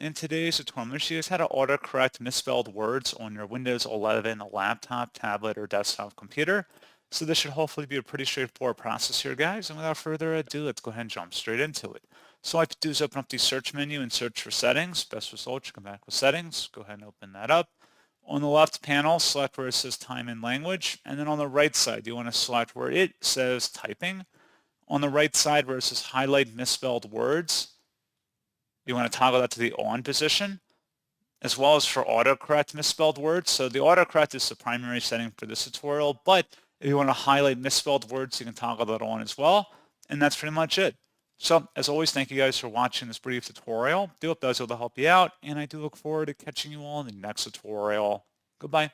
In today's tutorial, I'm going to show you guys how to autocorrect misspelled words on your Windows 11 laptop, tablet, or desktop computer. So this should hopefully be a pretty straightforward process here, guys. And without further ado, let's go ahead and jump straight into it. So all I have to do is open up the search menu and search for settings. Best result, you come back with settings. Go ahead and open that up. On the left panel, select where it says time and language. And then on the right side, you want to select where it says typing. On the right side where it says highlight misspelled words, you want to toggle that to the on position, as well as for autocorrect misspelled words. So the autocorrect is the primary setting for this tutorial, but if you want to highlight misspelled words, you can toggle that on as well. And that's pretty much it. So as always, thank you guys for watching this brief tutorial. I do hope that was able to help you out, and I do look forward to catching you all in the next tutorial. Goodbye.